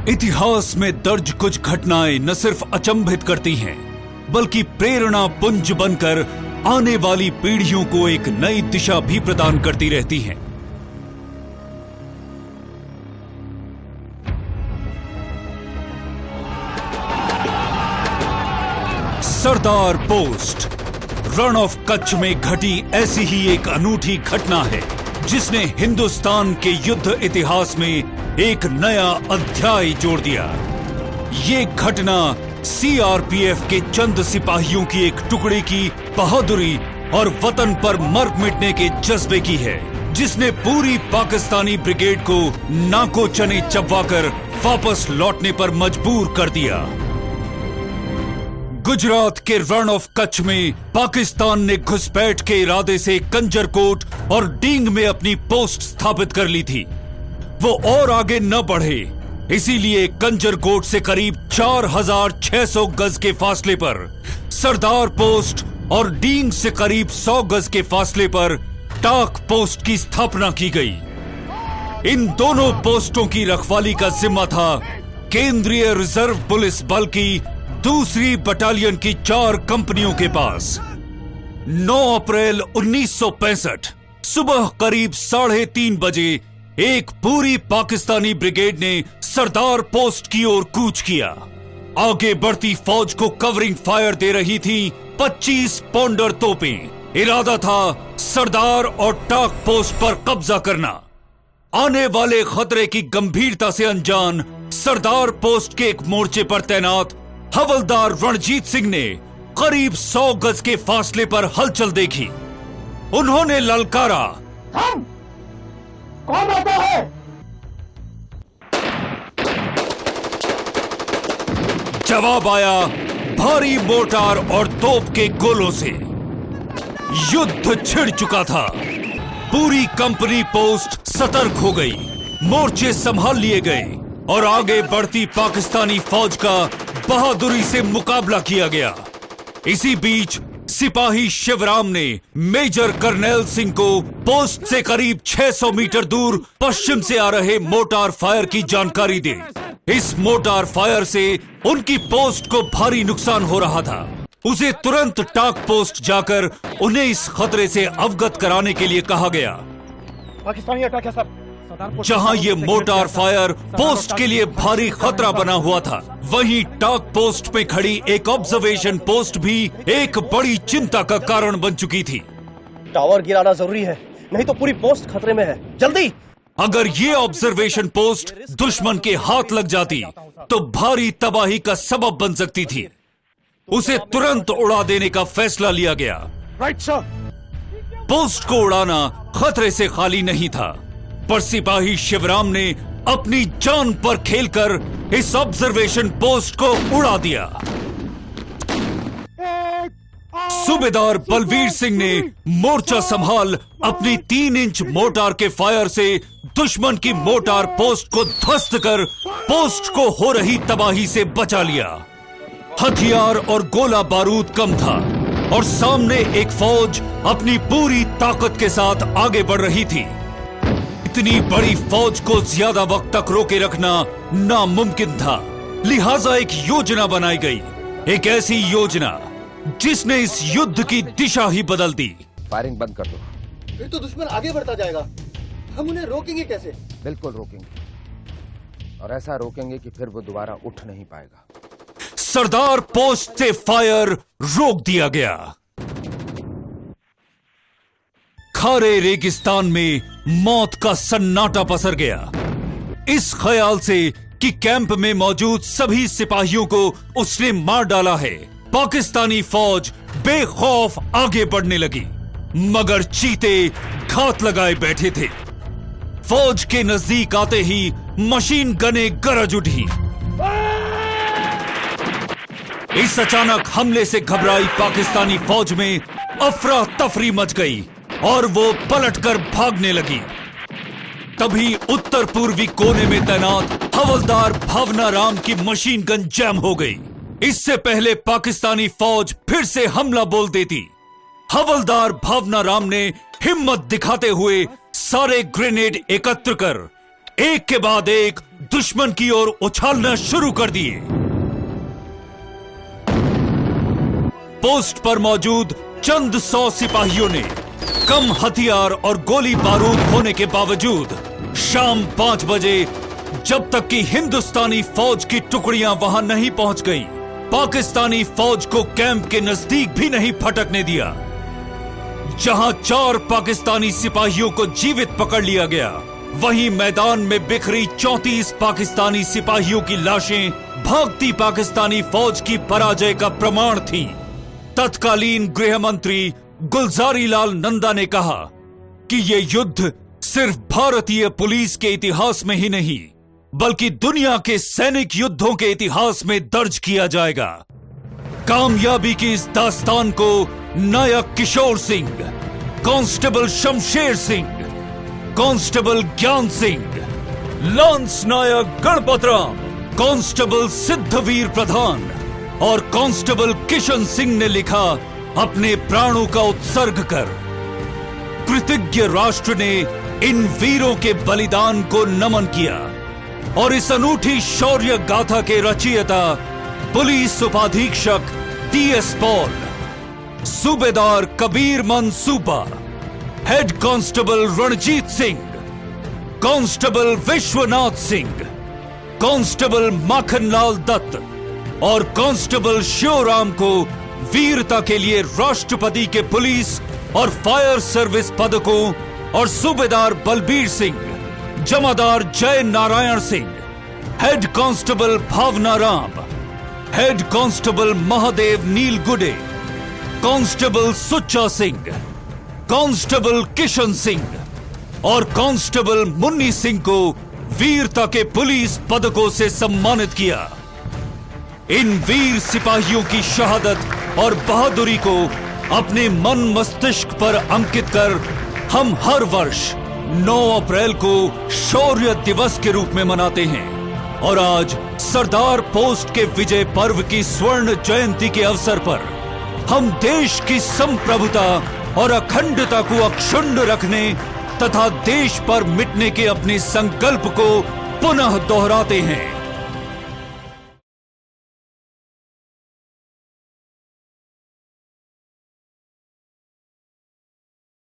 इतिहास में दर्ज कुछ घटनाएं न सिर्फ अचंभित करती हैं, बल्कि प्रेरणा पुंज बनकर आने वाली पीढ़ियों को एक नई दिशा भी प्रदान करती रहती हैं। सरदार पोस्ट रण ऑफ कच्छ में घटी ऐसी ही एक अनूठी घटना है जिसने हिंदुस्तान के युद्ध इतिहास में एक नया अध्याय जोड़ दिया। ये घटना सीआरपीएफ के चंद सिपाहियों की एक टुकड़ी की बहादुरी और वतन पर मर मिटने के जज्बे की है, जिसने पूरी पाकिस्तानी ब्रिगेड को नाको चने चबवाकर वापस लौटने पर मजबूर कर दिया। गुजरात के रण ऑफ कच्छ में पाकिस्तान ने घुसपैठ के इरादे से कंजरकोट और डींग में अपनी पोस्ट स्थापित कर ली थी। वो और आगे न बढ़े, इसीलिए कंजरकोट से करीब 4600 गज के फासले पर सरदार पोस्ट और डींग से करीब 100 गज के फासले पर टाक पोस्ट की स्थापना की गई। इन दोनों पोस्टों की रखवाली का जिम्मा था केंद्रीय रिजर्व पुलिस बल की दूसरी बटालियन की 4 कंपनियों के पास। 9 अप्रैल 1965 सुबह करीब 3:30 बजे एक पूरी पाकिस्तानी ब्रिगेड ने सरदार पोस्ट की ओर कूच किया। आगे बढ़ती फौज को कवरिंग फायर दे रही थी 25 पौंडर तोपें। इरादा था सरदार और टाक पोस्ट पर कब्जा करना। आने वाले खतरे की गंभीरता से अनजान सरदार पोस्ट के एक मोर्चे पर तैनात हवलदार रणजीत सिंह ने करीब 100 गज के फासले पर हलचल देखी। उन्होंने ललकारा, हम कौन आता है? जवाब आया भारी मोर्टार और तोप के गोलों से। युद्ध छिड़ चुका था। पूरी कंपनी पोस्ट सतर्क हो गई, मोर्चे संभाल लिए गए और आगे बढ़ती पाकिस्तानी फौज का बहादुरी से मुकाबला किया गया। इसी बीच सिपाही शिवराम ने मेजर कर्नल सिंह को पोस्ट से करीब 600 मीटर दूर पश्चिम से आ रहे मोर्टार फायर की जानकारी दी। इस मोर्टार फायर से उनकी पोस्ट को भारी नुकसान हो रहा था। उसे तुरंत टाक पोस्ट जाकर उन्हें इस खतरे से अवगत कराने के लिए कहा गया। पाकिस्तानी अटैक है सर। जहां ये मोर्टार फायर पोस्ट के लिए भारी खतरा बना हुआ था, वहीं टाक पोस्ट पे खड़ी एक ऑब्जर्वेशन पोस्ट भी एक बड़ी चिंता का कारण बन चुकी थी। टावर गिराना जरूरी है, नहीं तो पूरी पोस्ट खतरे में है, जल्दी। अगर ये ऑब्जर्वेशन पोस्ट दुश्मन के हाथ लग जाती तो भारी तबाही का सबब बन सकती थी। उसे तुरंत उड़ा देने का फैसला लिया गया। Right sir. पोस्ट को उड़ाना खतरे से खाली नहीं था, पर सिपाही शिवराम ने अपनी जान पर खेलकर इस ऑब्जर्वेशन पोस्ट को उड़ा दिया। सूबेदार बलवीर सिंह ने मोर्चा संभाल अपनी 3 इंच मोर्टार के फायर से दुश्मन की मोर्टार पोस्ट को ध्वस्त कर पोस्ट को हो रही तबाही से बचा लिया। हथियार और गोला बारूद कम था और सामने एक फौज अपनी पूरी ताकत के साथ आगे बढ़ रही थी। इतनी बड़ी फौज को ज्यादा वक्त तक रोके रखना नामुमकिन था, लिहाजा एक योजना बनाई गई। एक ऐसी योजना जिसने इस युद्ध की दिशा ही बदल दी। फायरिंग बंद कर दो। फिर तो दुश्मन आगे बढ़ता जाएगा, हम उन्हें रोकेंगे कैसे? बिल्कुल रोकेंगे, और ऐसा रोकेंगे कि फिर वो दोबारा उठ नहीं पाएगा। सरदार पोस्ट से फायर रोक दिया गया। खारे रेगिस्तान में मौत का सन्नाटा पसर गया। इस ख्याल से कि कैंप में मौजूद सभी सिपाहियों को उसने मार डाला है, पाकिस्तानी फौज बेखौफ आगे बढ़ने लगी, मगर चीते घात लगाए बैठे थे। फौज के नजदीक आते ही मशीन गनें गरज उठी। इस अचानक हमले से घबराई पाकिस्तानी फौज में अफरा तफरी मच गई और वो पलटकर भागने लगी। तभी उत्तर पूर्वी कोने में तैनात हवलदार भावना राम की मशीन गन जैम हो गई। इससे पहले पाकिस्तानी फौज फिर से हमला बोल देती, हवलदार भावना राम ने हिम्मत दिखाते हुए सारे ग्रेनेड एकत्र कर एक के बाद एक दुश्मन की ओर उछालना शुरू कर दिए। पोस्ट पर मौजूद चंद 100 सिपाहियों ने कम हथियार और गोली बारूद होने के बावजूद शाम 5 बजे, जब तक कि हिंदुस्तानी फौज की टुकड़ियां वहां नहीं पहुंच गईं, पाकिस्तानी फौज को कैंप के नजदीक भी नहीं फटकने दिया। जहां 4 पाकिस्तानी सिपाहियों को जीवित पकड़ लिया गया, वहीं मैदान में बिखरी 34 पाकिस्तानी सिपाहियों की लाशें भागती पाकिस्तानी फौज की पराजय का प्रमाण थीं। तत्कालीन गृह मंत्री गुलजारी लाल नंदा ने कहा कि यह युद्ध सिर्फ भारतीय पुलिस के इतिहास में ही नहीं, बल्कि दुनिया के सैनिक युद्धों के इतिहास में दर्ज किया जाएगा। कामयाबी की इस दास्तान को नायक किशोर सिंह, कांस्टेबल शमशेर सिंह, कांस्टेबल ज्ञान सिंह, लांस नायक गणपत राम, कांस्टेबल सिद्धवीर प्रधान और कांस्टेबल किशन सिंह ने लिखा अपने प्राणों का उत्सर्ग कर। कृतज्ञ राष्ट्र ने इन वीरों के बलिदान को नमन किया और इस अनूठी शौर्य गाथा के रचयिता पुलिस उपाधीक्षक DS Paul, Subedar Kabir Mansuba, head constable Ranjit Singh, constable Vishwanath Singh, constable Makhanlal Dutt और कांस्टेबल शिवराम को वीरता के लिए राष्ट्रपति के पुलिस और फायर सर्विस पदकों और सूबेदार Balbir Singh, Jamadar Jai Narayan Singh, head constable Bhavna Ram, head constable Mahadev Nilgude, constable सुच्चा सिंह, कांस्टेबल किशन सिंह और कांस्टेबल मुन्नी सिंह को वीरता के पुलिस पदकों से सम्मानित किया। इन वीर सिपाहियों की शहादत और बहादुरी को अपने मन मस्तिष्क पर अंकित कर हम हर वर्ष 9 अप्रैल को शौर्य दिवस के रूप में मनाते हैं। और आज सरदार पोस्ट के विजय पर्व की स्वर्ण जयंती के अवसर पर हम देश की संप्रभुता और अखंडता को अक्षुण्ण रखने तथा देश पर मिटने के अपने संकल्प को पुनः दोहराते हैं।